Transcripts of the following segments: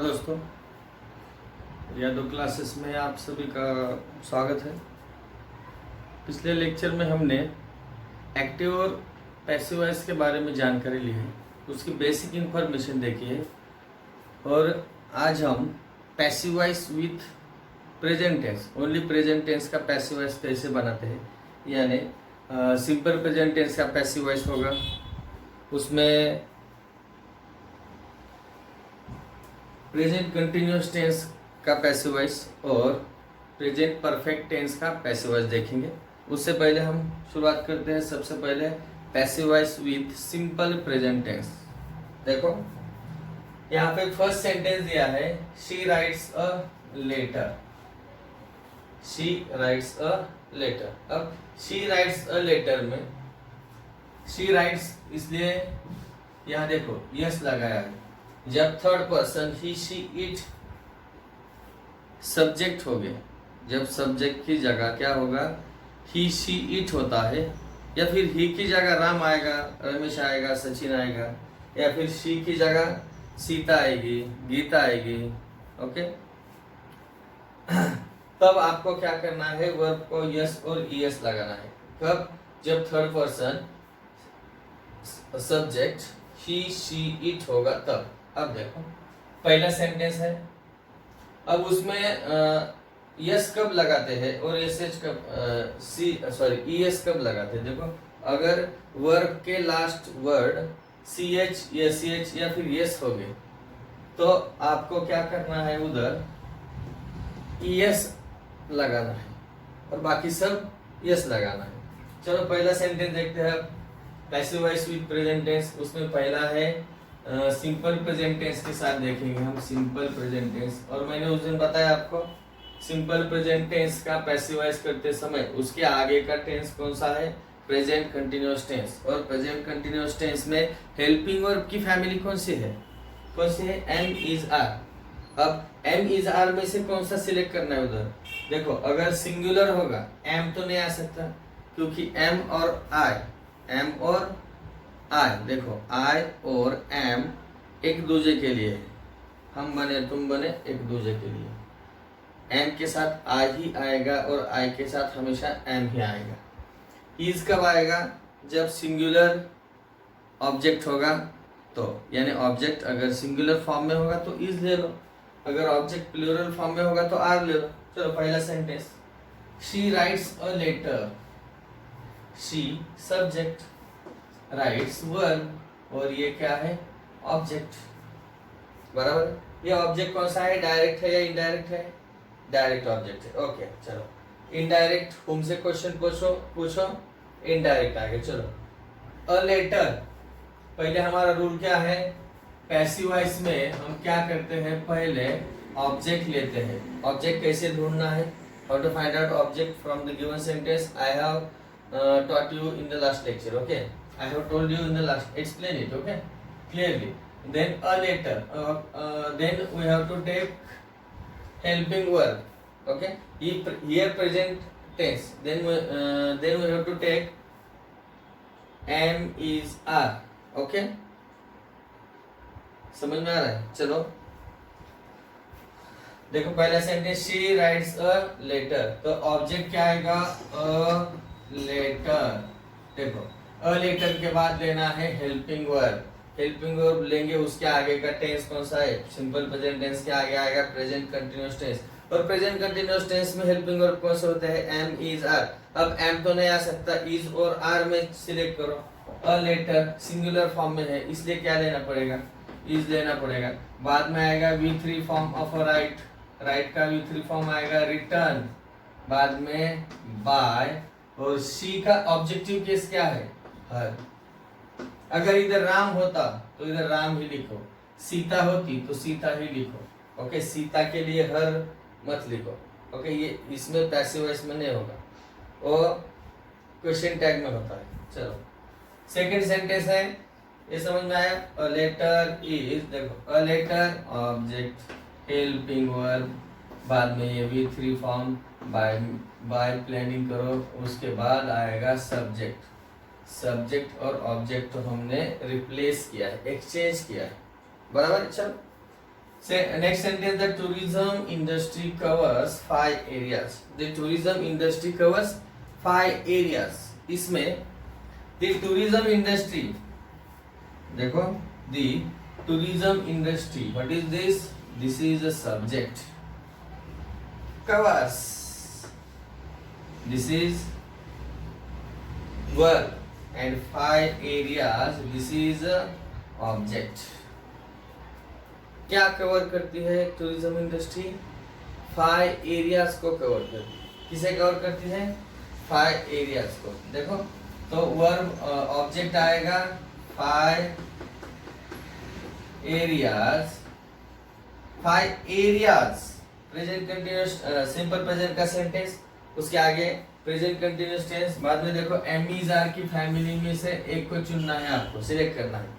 दोस्तों, यादव क्लासेस में आप सभी का स्वागत है। पिछले लेक्चर में हमने एक्टिव और पैसिव वॉइस के बारे में जानकारी ली है, उसकी बेसिक इंफॉर्मेशन देखी है। और आज हम passive voice with present tense, only present tense का पैसिव वॉइस कैसे बनाते हैं, यानी सिंपल प्रेजेंट टेंस का पैसिव वॉइस होगा, उसमें प्रेजेंट कंटिन्यूअस टेंस का पैसिव वॉइस और प्रेजेंट परफेक्ट टेंस का पैसिव वॉइस देखेंगे। उससे पहले हम शुरुआत करते हैं। सबसे पहले passive voice with simple present tense. देखो यहाँ पे फर्स्ट सेंटेंस दिया है, she writes a letter. She writes a letter. अब शी राइट्स अ लेटर में शी राइट्स इसलिए यहाँ देखो यस लगाया है। जब third person he she it subject हो गया, जब सब्जेक्ट की जगह क्या होगा, ही शी इट होता है, या फिर ही की जगह राम आएगा, रमेश आएगा, सचिन आएगा, या फिर शी की जगह सीता आएगी, गीता आएगी। ओके, तब आपको क्या करना है, वर्ब को यस और ईएस लगाना है। कब? जब third person subject he she it होगा तब। अब देखो पहला सेंटेंस है, अब उसमें यस कब लगाते हैं और एसएच कब ईएस कब लगाते हैं। देखो अगर वर्ब के लास्ट वर्ड सीएच या सीएच या फिर यस हो गए तो आपको क्या करना है, उधर ईएस लगाना है और बाकी सब यस लगाना है। चलो पहला सेंटेंस देखते हैं। Passive voice with present tense, उसमें पहला है सिंपल प्रेजेंट टेंस के साथ देखेंगे हम सिंपल प्रेजेंट टेंस। और मैंने उस दिन बताया आपको सिंपल प्रेजेंट टेंस का पैसिव वॉइस करते समय उसके आगे का टेंस कौन सा है, प्रेजेंट कंटिन्यूअस टेंस। और प्रेजेंट कंटिन्यूअस टेंस में हेल्पिंग वर्ब की फैमिली कौन सी है, एम इज आर। अब एम इज आर में से कौन सा सिलेक्ट करना है उधर। देखो अगर सिंगुलर होगा एम तो नहीं आ सकता, क्योंकि एम और आई, देखो आई और एम एक दूसरे के लिए है, हम बने तुम बने एक दूसरे के लिए। एम के साथ आई ही आएगा और आई के साथ हमेशा एम ही आएगा। इज कब आएगा, जब सिंगुलर ऑब्जेक्ट होगा तो, यानी ऑब्जेक्ट अगर सिंगुलर फॉर्म में होगा तो इज ले लो, अगर ऑब्जेक्ट प्लूरल फॉर्म में होगा तो आर ले लो। चलो पहला sentence, she writes a letter. She subject, writes verb, और ये क्या है, ऑब्जेक्ट। बराबर। ये ऑब्जेक्ट कौन सा है, डायरेक्ट है या इनडायरेक्ट है, डायरेक्ट ऑब्जेक्ट है। ओके चलो इनडायरेक्ट होम से क्वेश्चन पूछो इनडायरेक्ट आगे। चलो अ लेटर, पहले हमारा रूल क्या है, पैसिव वॉइस में हम क्या करते हैं, पहले ऑब्जेक्ट लेते हैं। ऑब्जेक्ट कैसे ढूंढना है, how to find out object from the given sentence, I have taught you in the last lecture. Okay, I have told you in the last, explain it okay clearly. Then a later, then we have to take helping verb. Okay, here present tense, then we have to take am is are. Okay, समझ में आ रहा है। चलो देखो पहला sentence, she writes a letter, तो object क्या आएगा, अ लेटर। देखो अ लेटर के बाद लेना है हेल्पिंग वर्ब। हेल्पिंग वर्ब लेंगे, उसके आगे का टेंस कौन सा है, सिंपल प्रेजेंट टेंस के आगे आएगा प्रेजेंट कंटिन्यूअस टेंस। और प्रेजेंट कंटिन्यूअस टेंस में हेल्पिंग वर्ब कौन से होते हैं, एम इज आर। अब एम तो नहीं आ सकता, इज और आर में सिलेक्ट करो। अ लेटर सिंगुलर फॉर्म में है, इसलिए क्या लेना पड़ेगा, इज लेना पड़ेगा। बाद में आएगा V3 form of right, right का V3 फॉर्म आएगा रिटर्न, बाद में बाय। और शी का ऑब्जेक्टिव केस क्या है, हर। अगर इधर राम होता तो इधर राम ही लिखो, सीता होती तो सीता ही लिखो। ओके, सीता के लिए हर मत लिखो। ओके, ये इसमें पैसिव वॉइस में नहीं होगा, और क्वेश्चन टैग में होता है। चलो सेकंड सेंटेंस है, ये समझ में आया। अ लेटर इज, देखो a letter object, helping verb, बाद में ये V3 फॉर्म, बाय प्लानिंग करो, उसके बाद आएगा सब्जेक्ट। सब्जेक्ट और ऑब्जेक्ट तो हमने रिप्लेस किया है, एक्सचेंज किया है। बराबर। चलो Next sentence, the tourism industry covers 5 areas. The tourism industry covers 5 areas. इसमें the tourism industry, देखो the tourism industry, what is this? This is a subject. Covers, this is verb, and 5 areas, this is a object. क्या cover करती है tourism industry? 5 areas को cover करती है। किसे cover करती है? 5 एरियाज को। देखो तो वर्ब ऑब्जेक्ट आएगा 5 areas. 5 areas present continuous simple present का सेंटेंस, उसके आगे प्रेजेंट कंटिन्यूअस टेंस, बाद में देखो एम इज आर की फैमिली में से एक को चुनना है, आपको सिलेक्ट करना है।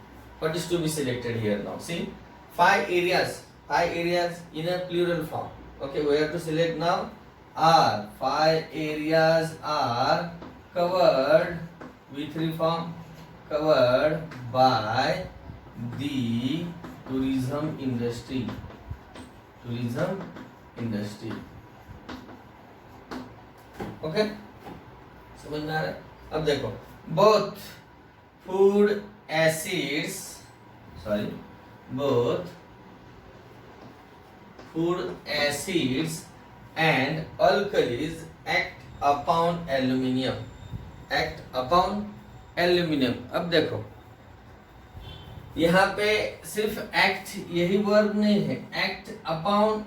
What is to be selected here now? See 5 areas in a plural form. Okay, we have to select now are. 5 areas are covered with form, covered by the tourism industry. Tourism industry. Okay, समझ में आ रहा है? अब देखो both food acids, both food acids and alkalis act upon aluminium. Act upon aluminium. अब देखो यहाँ पे सिर्फ act यही वर्ब नहीं है, act upon,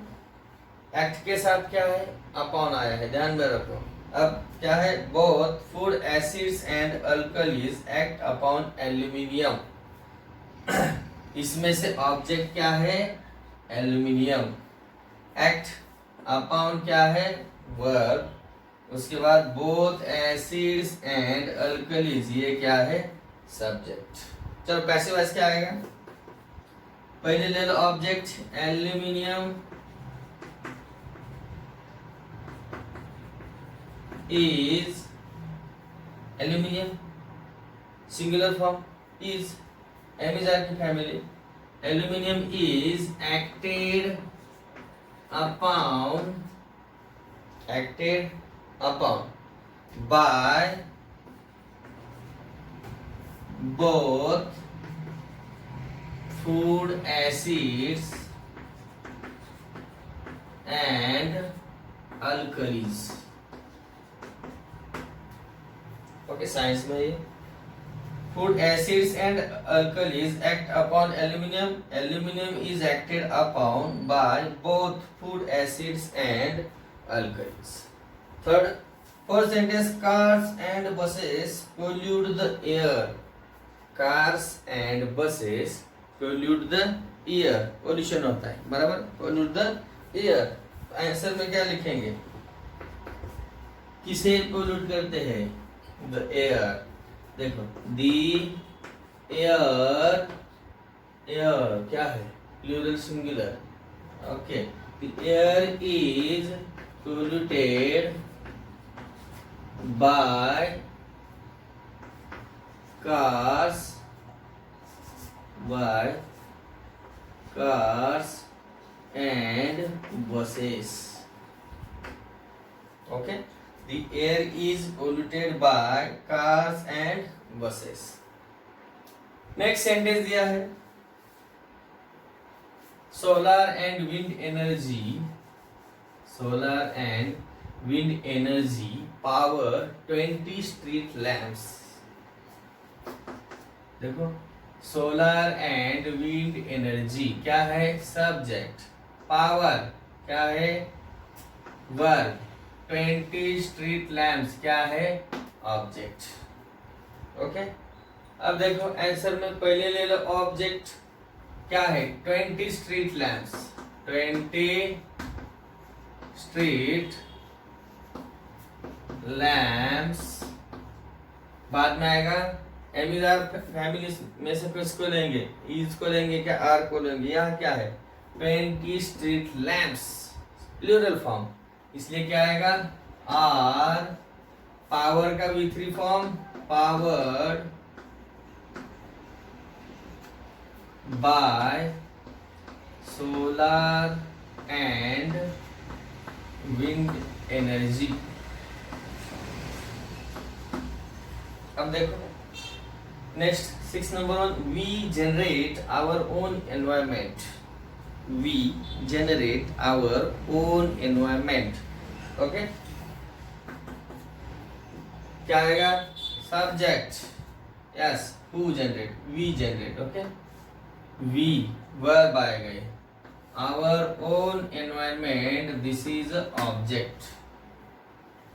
act के साथ क्या है? upon आया है, ध्यान में रखो। अब क्या है? both food acids and alkalis act upon aluminium. इसमें से ऑब्जेक्ट क्या है? एल्यूमिनियम। एक्ट अपॉन क्या है? वर्ब। उसके बाद बोथ एसिड्स एंड अल्कलीज, ये क्या है? सब्जेक्ट। चलो पैसिव वॉइस क्या आएगा? पहले ले लो object aluminium is, aluminium singular form is, M is R की फैमिली। Aluminium is acted upon by both food acids and alkalis. Okay, science में ये food acids and alkalis act upon aluminium. Aluminium is acted upon by both food acids and alkalis. Fourth sentence, cars and buses pollute the air. Cars and buses pollute the air. Pollution होता है, बराबर? Pollute the air. Answer में क्या लिखेंगे? किसे pollute करते हैं? The air. देखो दी एयर, एयर क्या है? Plural singular. Okay, the air is polluted by cars and buses. Okay, the air is polluted by cars and buses. Next sentence दिया है solar and wind energy power 20 street lamps. देखो solar and wind energy क्या है? Subject. Power क्या है? Verb. 20 street lamps क्या है? Object. Okay, अब देखो आंसर में पहले ले लो ऑब्जेक्ट क्या है? 20 स्ट्रीट लैम्प्स। 20 स्ट्रीट लैम्प्स, बाद में आएगा एमिदार फैमिली में से किसको लेंगे? इज को लेंगे क्या? आर को लेंगे? यहाँ क्या है? 20 स्ट्रीट लैम्प्स, प्लूरल फॉर्म, इसलिए क्या आएगा? आर। पावर का V3 form, powered by solar and wind energy. अब देखो next 6 number 1, we generate our own environment. We generate our own environment. Okay, क्या आएगा? Subject, yes, who generate, we generate. Okay, we verb आएगा, our own environment, this is object.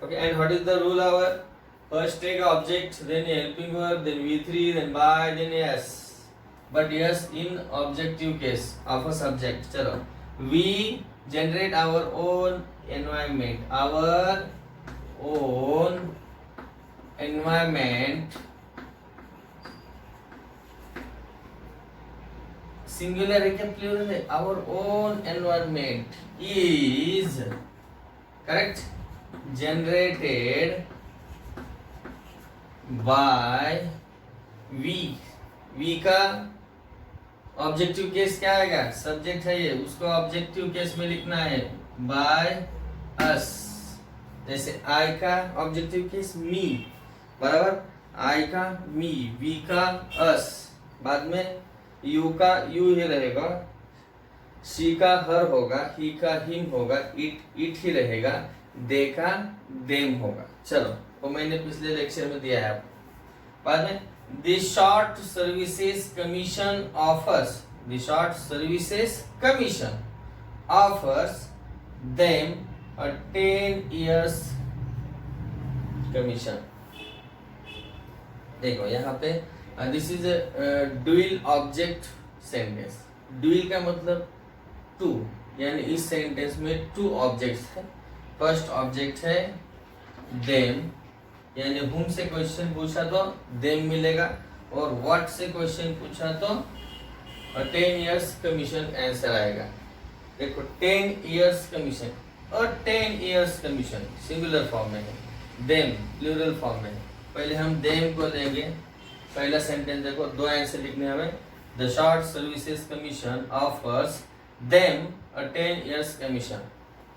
Okay, and what is the rule? Our first take object, then helping verb, then V3, then by, then yes. But yes, in objective case of a subject, चलो, we generate our own environment. Our own environment, singular है क्या plural है? Our own environment is, correct, generated by we. We का objective case क्या आएगा? Subject है ये, उसको ऑब्जेक्टिव केस में लिखना है बाय अस। जैसे आई का ऑब्जेक्टिव केस मी, बराबर, आई का मी, वी का अस, बाद में यू का यू ही रहेगा, शी का हर होगा, ही का हिम होगा, इट ही रहेगा, दे का देम होगा। चलो, वो मैंने पिछले लेक्चर में दिया है आपको। बाद में the short services commission offers, the short services commission offers them a 10 years commission. देखो यहाँ पे this is dual object sentence. Dual का मतलब टू, यानी इस सेंटेंस में टू ऑब्जेक्ट्स है। फर्स्ट ऑब्जेक्ट है देम, यानी हुम से क्वेश्चन पूछा तो देम मिलेगा, और व्हाट से क्वेश्चन पूछा तो 10 years कमीशन आंसर आएगा। देखो 10 years कमीशन और 10 years कमीशन सिंगुलर फॉर्म में है, देम प्लूरल फॉर्म में है। पहले हम देम को लेंगे, पहला सेंटेंस देखो, दो आंसर लिखने हमें। The short services commission offers them a 10 years commission,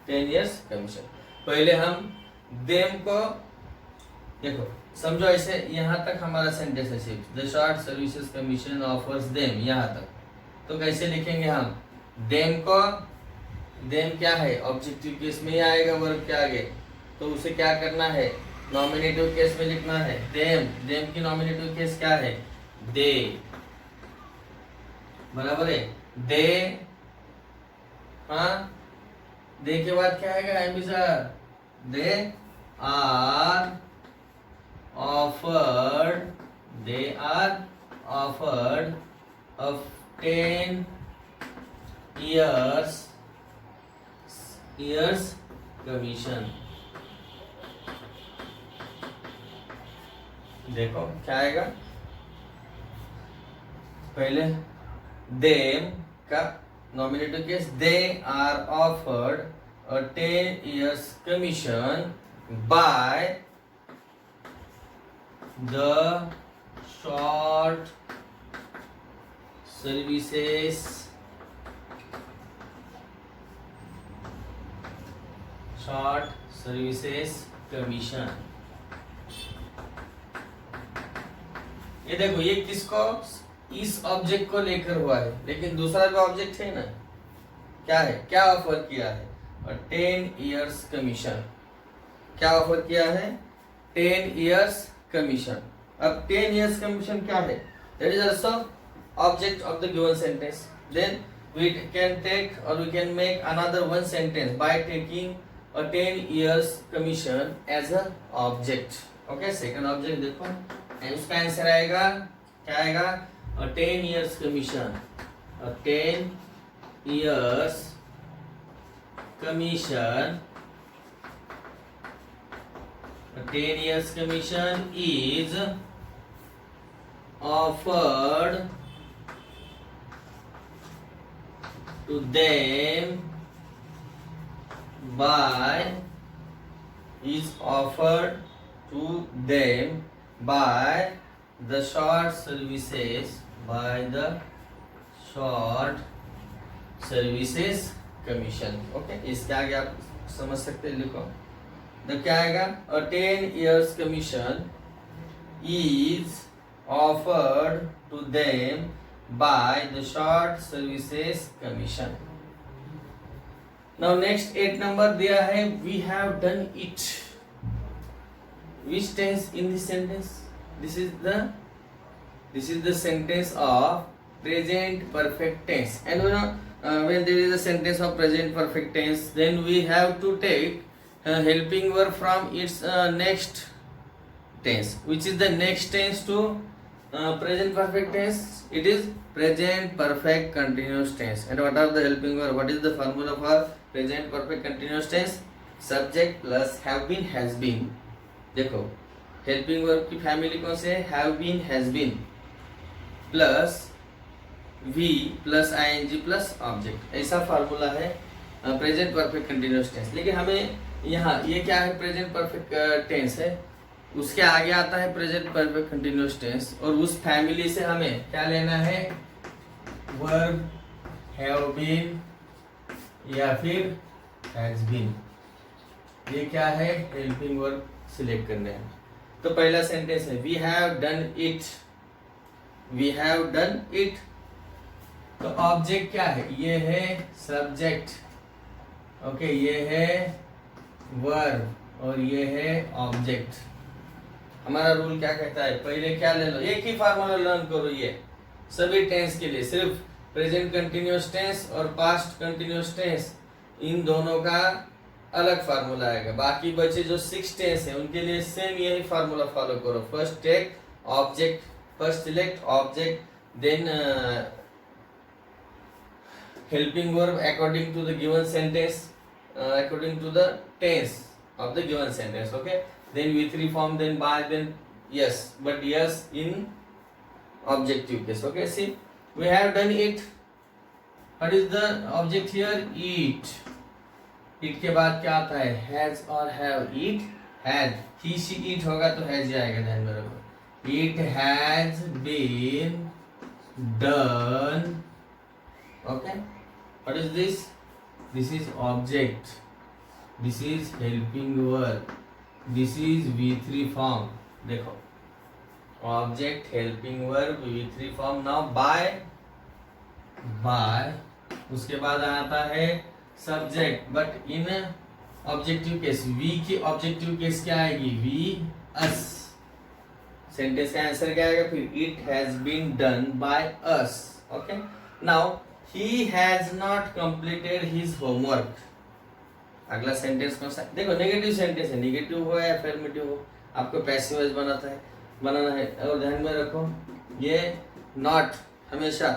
10 years commission. पहले हम देम को देखो, समझो ऐसे, यहाँ तक हमारा सेंटेंस है सिर्फ, the short services commission offers them, यहाँ तक। तो कैसे लिखेंगे हम देम को? देम क्या है? ऑब्जेक्टिव केस में ही आएगा वर्ब के आगे, तो उसे क्या करना है? नॉमिनेटिव केस में लिखना है देम। देम की नॉमिनेटिव केस क्या है? दे, बराबर है, दे। हाँ, दे के बाद क्या आएगा? एम्बिसर, they are offered, they are offered of 10 years commission। देखो क्या आएगा? पहले them का nominative case, they are offered a 10 years commission by the short services commission. ये देखो, ये किसको? इस ऑब्जेक्ट को लेकर हुआ है, लेकिन दूसरा जो ऑब्जेक्ट है ना, क्या है? क्या ऑफर किया है? और 10 years कमीशन। क्या ऑफर किया है? 10 years कमीशन। अब 10 years कमीशन क्या है? That is also object of the given sentence. Then we can take or we can make another one sentence by taking a 10 years commission as a object. Okay, second object देखो, उसका answer आएगा क्या आएगा? a 10 years commission, a 10 years commission, a 10 years commission is offered to them by, is offered to them by the short services, by the short services commission. Okay, इसके आगे आप समझ सकते हैं, लिखो तो क्या आएगा, अ 10 years commission is offered to them by the short services commission. Now next 8 number दिया है, we have done it. Which tense in this sentence? This is the sentence of present perfect tense. And when there is a sentence of present perfect tense, then we have to take helping verb from its next tense. Which is the next tense to present perfect tense? It is present perfect continuous tense. And what are the helping verb? What is the formula for present perfect continuous tense? Subject plus have been, has been. देखो helping verb की family कौन से है, have been, has been plus V plus ING plus object, ऐसा formula है present perfect continuous tense. लेकिन हमें यहाँ ये क्या है, प्रेजेंट परफेक्ट टेंस है, उसके आगे आता है प्रेजेंट परफेक्ट कंटिन्यूअस टेंस, और उस फैमिली से हमें क्या लेना है, वर्ब हैव बीन या फिर हैज बीन, ये क्या है, हेल्पिंग वर्ब सिलेक्ट करने हैं। तो पहला सेंटेंस है we have done it, we have done it, तो ऑब्जेक्ट क्या है, ये है सब्जेक्ट, ओके, ये है वर्ब और ये है ऑब्जेक्ट। हमारा रूल क्या कहता है, पहले क्या ले लो, एक ही फार्मूला लर्न करो, ये सभी टेंस के लिए, सिर्फ प्रेजेंट कंटिन्यूअस टेंस और पास्ट कंटिन्यूअस टेंस, इन दोनों का अलग फार्मूला आएगा। बाकी बचे जो 6 टेंस है उनके लिए सेम यही फार्मूला फॉलो करो। First take object, first select object, then helping verb according to the given sentence, according to the tense of the given sentence, okay, then V3 form, then by, then yes, but yes in objective case, okay. See we have done it, what is the object here, eat, it के बाद क्या आता है, has और have, it had, he she it होगा तो has आएगा, ध्यान में रखो, it has been done, okay, what is this, this is object, this is helping verb, this is V3 form, देखो object helping verb V3 form. Now by, उसके बाद आता है subject, but in objective case, we की objective case क्या आएगी, we us, sentence का answer क्या आएगा फिर, it has been done by us, okay. Now he has not completed his homework, अगला सेंटेंस कौन सा, देखो नेगेटिव सेंटेंस है, नेगेटिव हो या अफर्मेटिव हो, आपको पैसिव वॉइस बनाना है, और ध्यान में रखो ये नॉट हमेशा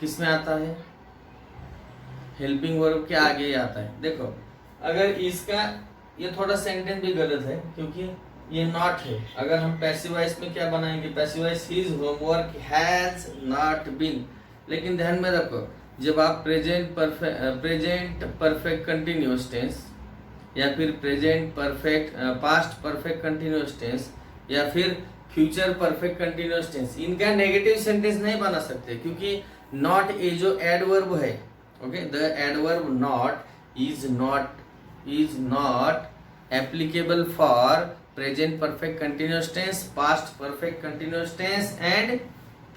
किस में आता है, हेल्पिंग वर्ब के आगे ही आता है। देखो अगर इसका ये थोड़ा सेंटेंस भी गलत है क्योंकि ये नॉट है, अगर हम पैसिव वॉइस में क्या बनाएंगे, passive voice his homework has not been. लेकिन ध्यान में रखो जब आप प्रेजेंट परफेक्ट कंटिन्यूअस टेंस या फिर present perfect past perfect continuous tense या फिर फ्यूचर परफेक्ट कंटिन्यूअस टेंस, इनका नेगेटिव सेंटेंस नहीं बना सकते क्योंकि नॉट ये जो एडवर्ब है, okay, the adverb not is not applicable for present perfect continuous tense, past perfect continuous tense and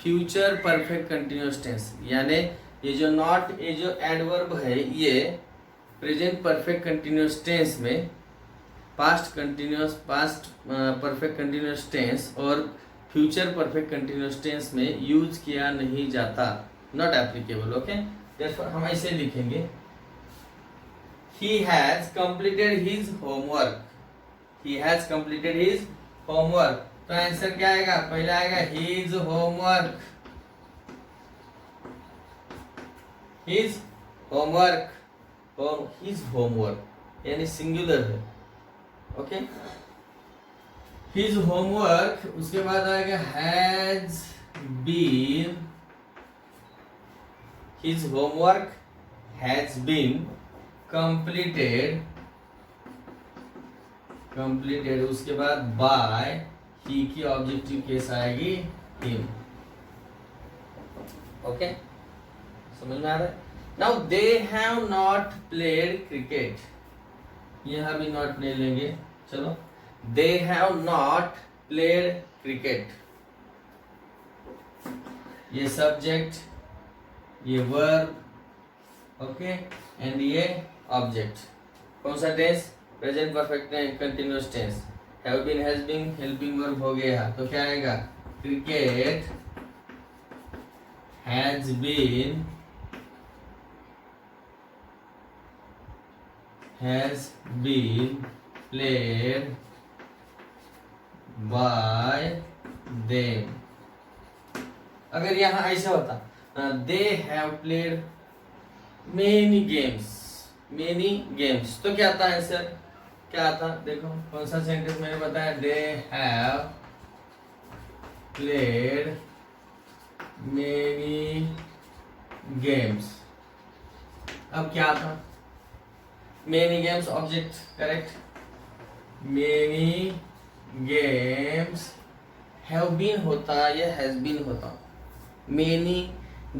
future perfect continuous tense. यानी ये जो नॉट, ये जो एडवर्ब है ये प्रेजेंट परफेक्ट कंटिन्यूअस टेंस में, पास्ट परफेक्ट कंटिन्यूअस टेंस और future perfect continuous tense में यूज किया नहीं जाता, नॉट एप्लीकेबल, ओके। Therefore हम ऐसे लिखेंगे he has completed his homework, he has completed his homework, तो आंसर क्या आएगा, पहला आएगा his homework, his homework यानी सिंगुलर है, ओके। his homework, उसके बाद आएगा has been, his homework has been completed, उसके बाद by, he की ऑब्जेक्टिव केस आएगी him, ओके। समझ में आ रहा है? Now they have not played cricket, यहां भी नॉट नहीं लेंगे, चलो they have not played cricket, ये सब्जेक्ट, ये वर्ब, ओके, एंड ये ऑब्जेक्ट। कौन सा टेंस? Present perfect continuous tense. Have been, has been, helping verb हो गया, तो क्या आएगा? Cricket has been played by them। अगर यहां ऐसा होता they have played many games, तो क्या आता आंसर? क्या आता? देखो कौन सा सेंटेंस मैंने बताया, they have played many games. अब क्या था? Many games object, correct. Many games have been होता या हैज बीन होता? मेनी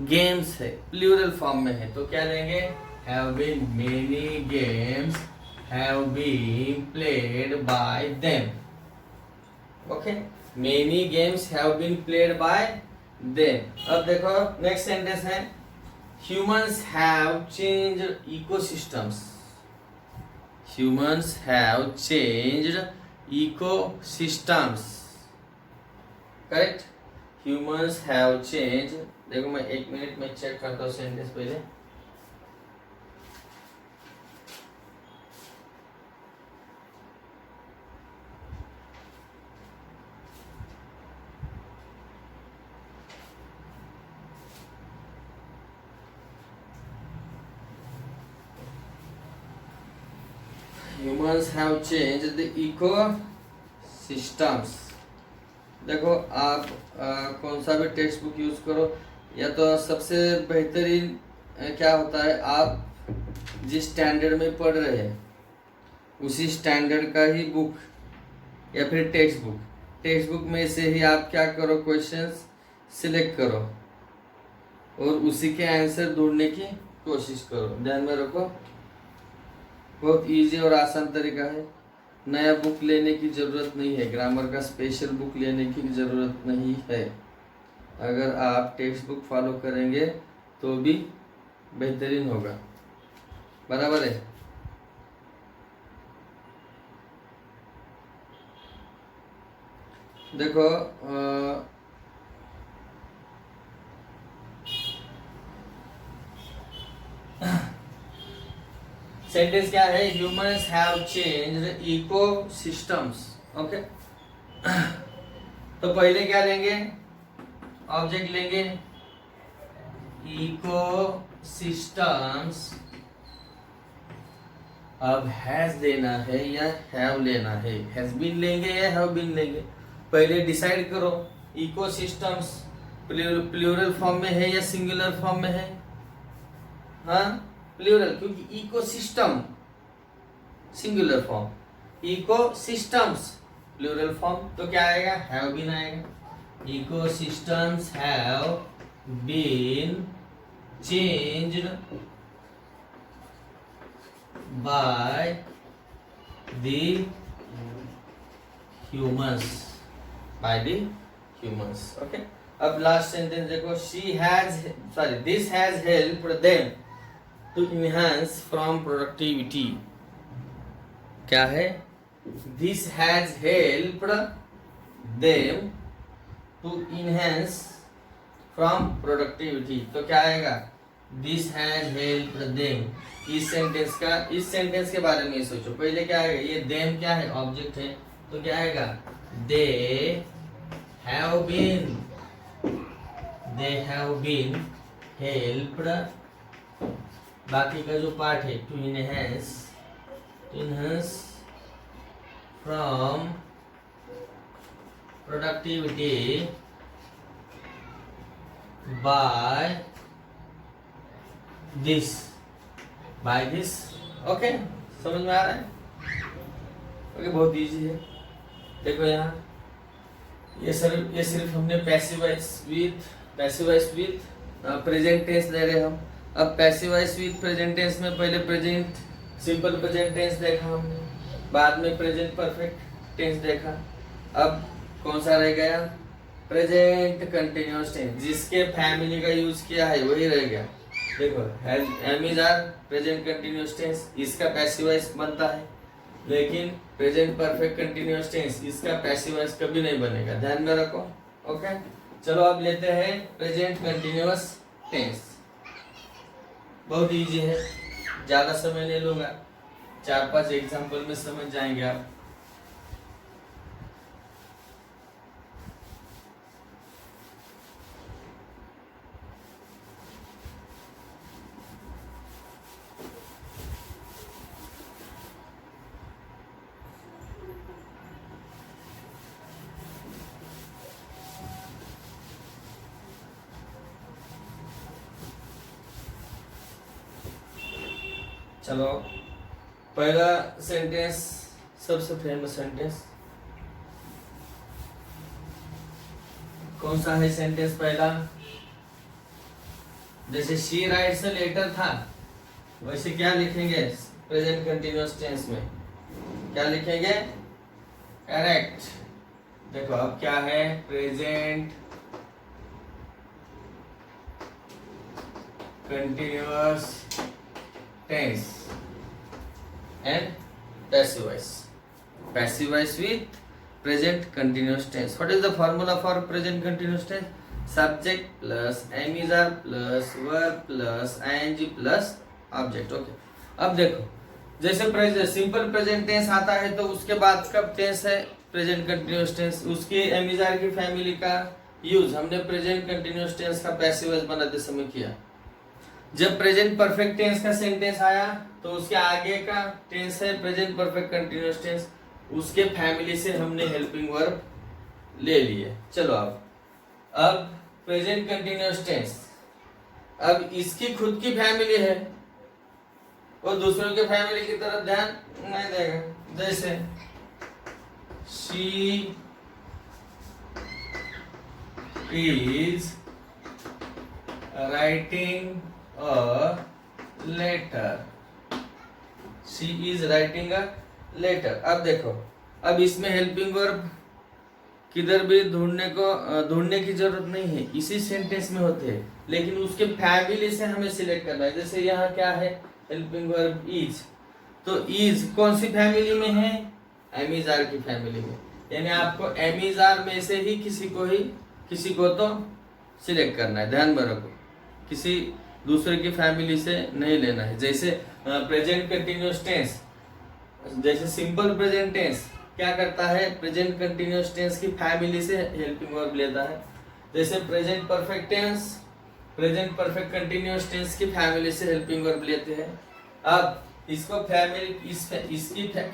गेम्स है, प्लूरल फॉर्म में है, तो क्या लेंगे? Have been, many games have been played by them. Okay, many games have been played by them. अब देखो नेक्स्ट सेंटेंस है, humans have changed ecosystems. Humans have changed ecosystems, correct. Humans have change, देखो मैं 1 minute में check करता हूँ sentence पहले। Humans have changed the ecosystems। देखो आप कौन सा भी टेक्स्ट बुक यूज करो, या तो सबसे बेहतरीन क्या होता है, आप जिस स्टैंडर्ड में पढ़ रहे हैं उसी स्टैंडर्ड का ही बुक या फिर टेक्स्ट बुक में से ही आप क्या करो, क्वेश्चंस सिलेक्ट करो और उसी के आंसर ढूंढने की कोशिश करो। ध्यान में रखो, बहुत इजी और आसान तरीका है। नया बुक लेने की ज़रूरत नहीं है, ग्रामर का स्पेशल बुक लेने की ज़रूरत नहीं है। अगर आप टेक्स्ट बुक फॉलो करेंगे तो भी बेहतरीन होगा, बराबर है। देखो सेंटेंस क्या है, humans have changed ecosystems. Okay, तो पहले क्या लेंगे, ऑब्जेक्ट लेंगे, इकोसिस्टम्स। अब हैज लेना है या हैव लेना है, हैज बीन लेंगे या हैव बीन लेंगे, पहले डिसाइड करो। इकोसिस्टम्स प्लूरल फॉर्म में है या सिंगुलर फॉर्म में है? हाँ, प्लूरल, क्योंकि ecosystem singular form, ecosystems plural form, तो क्या आएगा? हैव बीन आएगा। Ecosystems have been changed by the humans, okay. अब लास्ट सेंटेंस देखो, this has helped them to enhance from productivity. क्या है? This has helped them to enhance from productivity, तो क्या आएगा? This has helped them. इस sentence के बारे में सोचो, पहले क्या आएगा? ये देम क्या है? ऑब्जेक्ट है, तो क्या आएगा? दे हैव बीन हेल्प्ड, बाकी का जो पार्ट है to enhance from productivity by this, okay. समझ में आ रहा है? ओके, बहुत इजी है। देखो यहाँ ये सिर्फ हमने passive voice with present tense ले रहे हम। अब passive voice with present tense में पहले प्रेजेंट सिंपल प्रेजेंट टेंस देखा हमने, बाद में प्रेजेंट परफेक्ट टेंस देखा। अब कौन सा रह गया? प्रेजेंट कंटिन्यूअस टेंस, जिसके फैमिली का यूज किया है वही रह गया। देखो am is are present continuous tense, इसका पैसिव वॉइस बनता है, लेकिन प्रेजेंट परफेक्ट कंटिन्यूअस टेंस इसका पैसिव वॉइस कभी नहीं बनेगा, ध्यान में रखो। ओके, चलो अब लेते हैं प्रेजेंट कंटिन्यूअस टेंस। बहुत इजी है, ज्यादा समय नहीं लूंगा, 4-5 एग्जांपल में समझ जाएंगे आप। चलो पहला सेंटेंस, सबसे फेमस सेंटेंस कौन सा है? सेंटेंस पहला, जैसे शी राइट्स अ लेटर था, वैसे क्या लिखेंगे प्रेजेंट कंटिन्यूअस टेंस में? क्या लिखेंगे? करेक्ट। देखो अब क्या है? Present continuous tense and passive voice. Passive voice with present continuous tense. What is the formula for present continuous tense? Subject plus am is are plus verb plus ing plus object. Okay. अब देखो, जैसे present simple present tense आता है तो उसके बाद कब tense है? Present continuous tense. उसके एम इज आर की फैमिली का यूज हमने प्रेजेंट कंटिन्यूअस टेंस का पैसिव वॉइस बनाते समय किया। जब प्रेजेंट परफेक्ट टेंस का सेंटेंस आया तो उसके आगे का टेंस है प्रेजेंट परफेक्ट कंटिन्यूअस टेंस, उसके फैमिली से हमने हेल्पिंग वर्ब ले लिए। चलो अब प्रेजेंट कंटिन्यूअस टेंस, अब इसकी खुद की फैमिली है और दूसरों के फैमिली की तरफ ध्यान नहीं देगा। जैसे she is writing a letter, she is writing a letter। अब देखो, अब इसमें हेल्पिंग वर्ब किधर भी ढूंढने की जरूरत नहीं है, इसी सेंटेंस में होते हैं, लेकिन उसके फैमिली से हमें सिलेक्ट करना है। जैसे यहाँ क्या है? हेल्पिंग वर्ब इज, तो इज कौन सी फैमिली में है? एमिजार की फैमिली में, यानी आपको एमिजार में से ही किसी को तो सिलेक्ट करना है, ध्यान में रखो, किसी दूसरे की फैमिली से नहीं लेना है। जैसे प्रेजेंट कंटिन्यूअस टेंस, जैसे सिंपल प्रेजेंट टेंस क्या करता है? प्रेजेंट कंटिन्यूअस टेंस की फैमिली से हेल्पिंग वर्ब लेता है। जैसे present perfect tense present perfect continuous tense की फैमिली से हेल्पिंग वर्ब लेते हैं। अब इसको फैमिली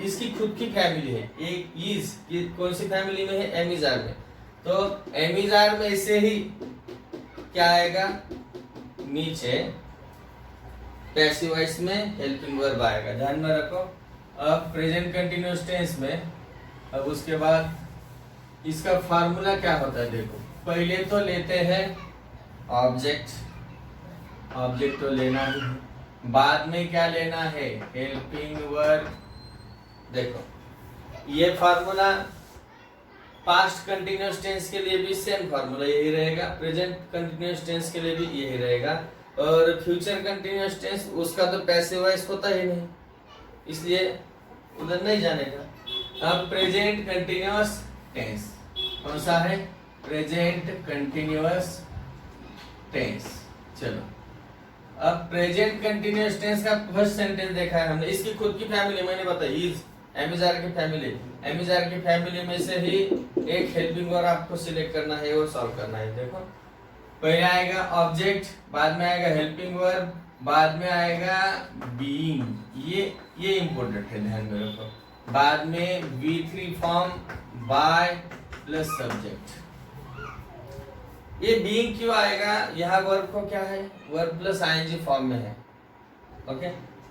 इसकी खुद की फैमिली है, एक इज कौन सी फैमिली में है? एमिजार में, तो एमिजार में से ही क्या आएगा? नीचे पैसिव वॉइस में हेल्पिंग वर्ब आएगा, ध्यान में रखो। अब प्रेजेंट कंटिन्यूअस टेंस में अब उसके बाद इसका फार्मूला क्या होता है? देखो, पहले तो लेते हैं ऑब्जेक्ट तो लेना ही है, बाद में क्या लेना है? Helping verb. देखो ये फार्मूला पास्ट कंटिन्यूअस टेंस के लिए भी सेम फार्मूला यही रहेगा, प्रेजेंट कंटिन्यूअस टेंस के लिए भी यही रहेगा, और फ्यूचर कंटिन्यूअस टेंस उसका तो पैसिव वॉइस होता ही नहीं, इसलिए उधर नहीं जाने का। अब प्रेजेंट कंटिन्यूअस टेंस कौन सा है? Present continuous tense. चलो अब प्रेजेंट कंटिन्यूअस टेंस का फर्स्ट सेंटेंस देखा है हमने, इसकी खुद की फैमिली मैंने बताई इज, एमिजार की फैमिली में से ही एक हेल्पिंग वर्ब आपको सिलेक्ट करना है और सॉल्व करना है। देखो पहले आएगा ऑब्जेक्ट, बाद में आएगा हेल्पिंग वर्ब, बाद में आएगा बीइंग। ये इंपॉर्टेंट है, ध्यान में रखो। बाद में V3 form by plus subject. ये बीइंग क्यों आएगा? यहाँ वर्ब को क्या है? वर्ब प्लस आईएनजी फॉर्म में है। ओके,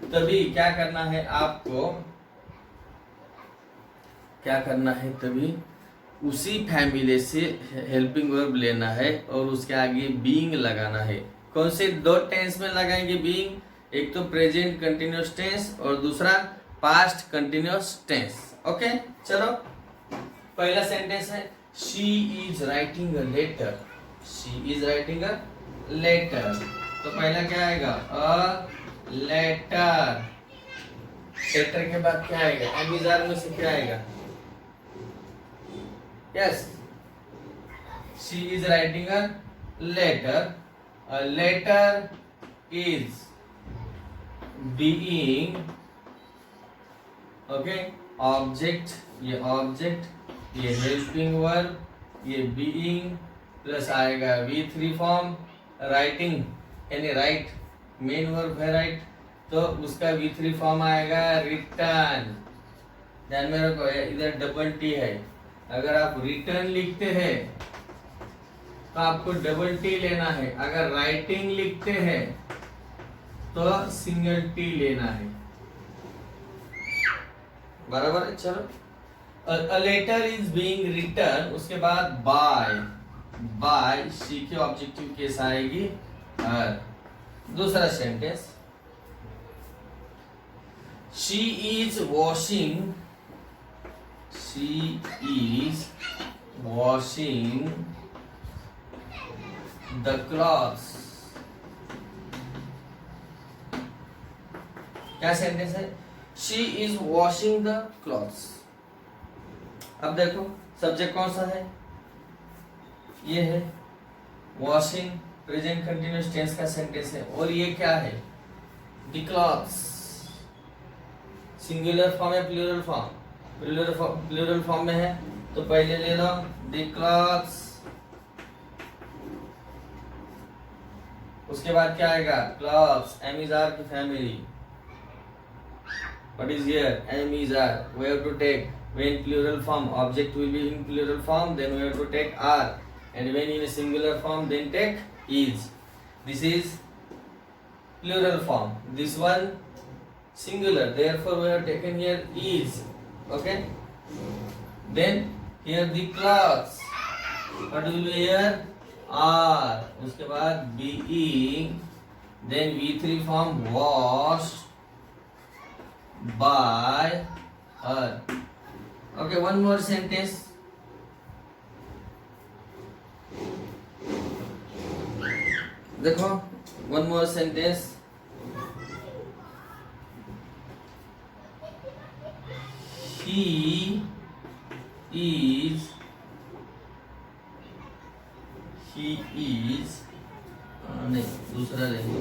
तभी क्या करना है आपको? तभी उसी फैमिली से हेल्पिंग वर्ब लेना है और उसके आगे बीइंग लगाना है। कौन से दो टेंस में लगाएंगे बीइंग? एक तो प्रेजेंट कंटिन्यूअस टेंस और दूसरा पास्ट कंटिन्यूअस टेंस। ओके, चलो पहला सेंटेंस है she is writing a letter. She is writing a letter, तो पहला क्या आएगा? A letter. लेटर के बाद क्या आएगा? एमिजार में से क्या आएगा? Yes, she is writing a letter. A letter is being, okay, object, ये object, ये helping verb, ये being प्लस आएगा V3 फॉर्म, writing यानी write, मेन वर्ब है write, तो उसका V3 फॉर्म आएगा written। ध्यान में रखो, इधर डबल टी है। अगर आप रिटर्न लिखते हैं तो आपको डबल टी लेना है, अगर राइटिंग लिखते हैं तो सिंगल टी लेना है। बराबर है? चलो, a letter is being written, उसके बाद बाय। बाय शी के ऑब्जेक्टिव केस आएगी हर। दूसरा sentence, she is washing. She is washing the clothes। क्या सेंटेंस है? She is washing the clothes। अब देखो सब्जेक्ट कौन सा है? ये है वॉशिंग, प्रेजेंट कंटिन्यूअस टेंस का सेंटेंस है। और ये क्या है? the clothes। सिंगुलर फॉर्म है प्लूरल फॉर्म? प्लूरल फॉर्म में है तो पहले ले लो the clothes, उसके बाद क्या आएगा? क्लॉथ्स, एम इज आर की family. What is here? Am is are. We have to take when plural form, object will be in plural form, then we have to take are, and when in singular form then take is. This is plural form, this one singular, therefore we have taken here is. Okay, then here the clothes, what will be here? Are, उसके बाद being, then V3 form washed by her। Okay, one more sentence, देखो one more sentence, he is नहीं, दूसरा लेंगे।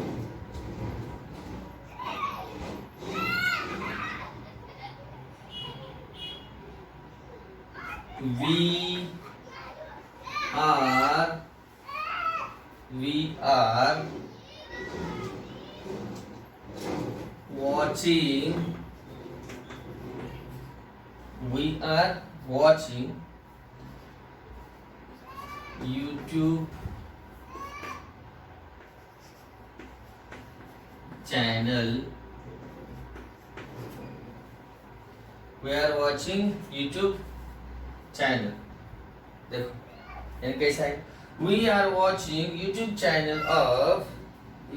we are watching YouTube channel। We are watching YouTube channel। देखो ये कैसा है? We are watching YouTube channel of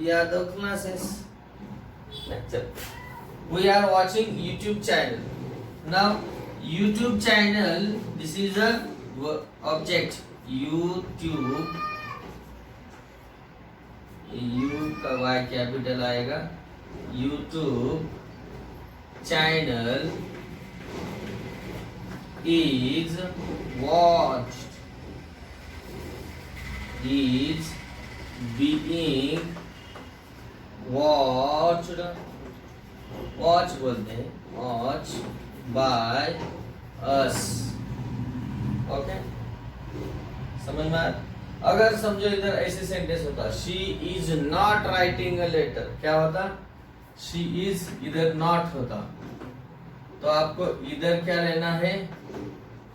Yadav classes lecture। We are watching YouTube channel। Now YouTube channel, this is a object, YouTube, U का Y capital आएगा, YouTube channel is watched, is being watched, watch बोलते हैं, watch by us। Okay, समझ में आया? अगर समझो इधर ऐसे सेंटेंस होता, she is not writing a letter, क्या होता? शी इज इधर नॉट होता, तो आपको इधर क्या लेना है?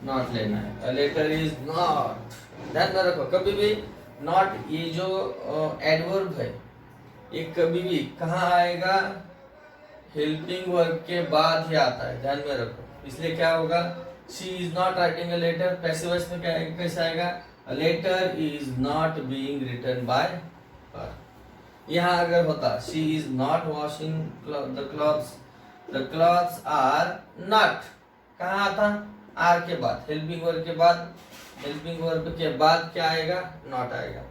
नॉट लेना है। अ लेटर इज नॉट, ध्यान में रखो कभी भी नॉट, ये जो एडवर्ब है ये कभी भी कहाँ आएगा? हेल्पिंग वर्ब के बाद ही आता है, ध्यान में रखो। इसलिए क्या होगा? She is not writing a letter, passive voice में क्या कैसे आएगा? A letter is not being written by her. यहाँ अगर होता she is not washing the clothes, the clothes are not, कहाँ आता, आर के बाद, हेल्पिंग वर्ब के बाद, हेल्पिंग वर्ब के बाद क्या आएगा, नॉट आएगा।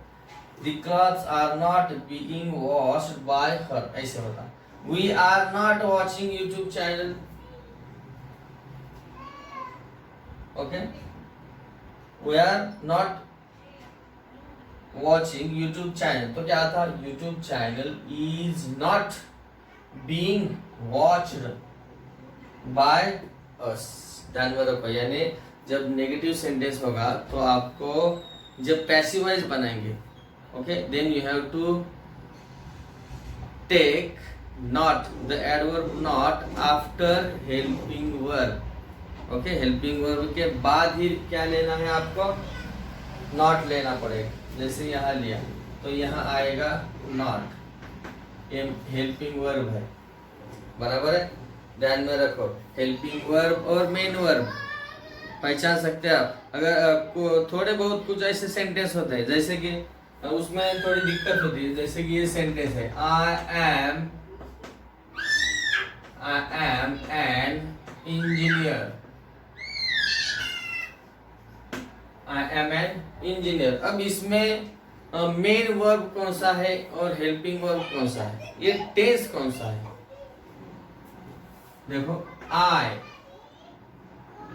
The clothes are not being washed by her, ऐसे होता। We are not watching YouTube channel, okay, we are not watching YouTube channel, तो क्या था, YouTube channel is not being watched by us. ध्यान में रखो, यानी जब नेगेटिव सेंटेंस होगा तो आपको जब पैसिव वॉइस बनाएंगे, okay, then you have to take not, the adverb not after helping verb, okay, helping verb के बाद ही क्या लेना है आपको, नॉट लेना पड़ेगा। जैसे यहाँ लिया तो यहाँ आएगा नॉट, ये हेल्पिंग वर्ब है, बराबर है, ध्यान में रखो। हेल्पिंग वर्ब और मेन वर्ब पहचान सकते हैं आप। अगर थोड़े बहुत कुछ ऐसे सेंटेंस होते हैं जैसे कि उसमें थोड़ी दिक्कत होती है, जैसे कि ये सेंटेंस है, I am an engineer, I am an engineer. अब इसमें मेन वर्ब कौन सा है और हेल्पिंग वर्ब कौन सा है, ये टेंस कौन सा है, देखो आई,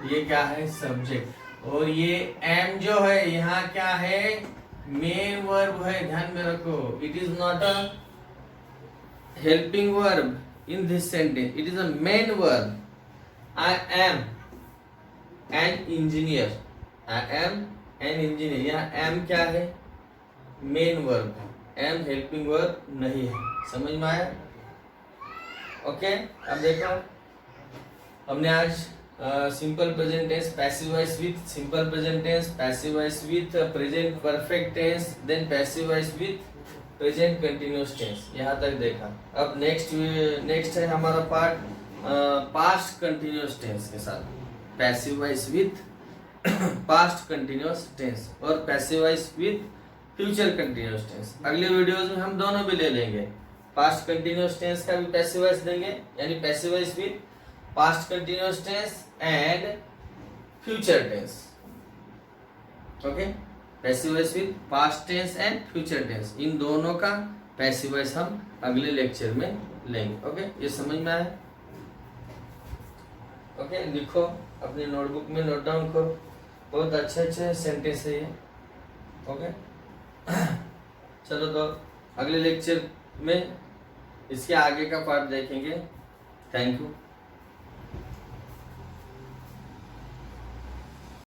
ये क्या है, सब्जेक्ट, और ये एम जो है यहाँ क्या है, मेन वर्ब है, ध्यान में रखो। It is not a helping verb in this sentence, it is a main verb. I am an engineer, I am an engineer, यहाँ एम क्या है, मेन वर्ब है, एम हेल्पिंग वर्ब नहीं है। समझ में आया, ओके। अब देखो हमने आज simple present tense, passive voice with simple present tense, passive voice with present perfect tense, then passive voice with present continuous tense, यहाँ तक देखा। अब नेक्स्ट है हमारा पार्ट पास्ट कंटिन्यूअस टेंस के साथ, passive voice with past continuous tense और passive voice with future continuous tense. अगले वीडियोस में हम दोनों भी ले लेंगे, पास्ट कंटिन्यूअस टेंस का भी पैसिव वॉइस देंगे, यानी passive voice with past continuous tense and future tense, okay, passive voice with past tense and future tense, इन दोनों का पैसिव वॉइस हम अगले लेक्चर में लेंगे, ओके। ये समझ में आया, ओके। लिखो अपनी नोटबुक में, नोट डाउन करो, बहुत अच्छे सेंटेंस है ये, ओके। चलो तो अगले लेक्चर में इसके आगे का पार्ट देखेंगे। Thank you.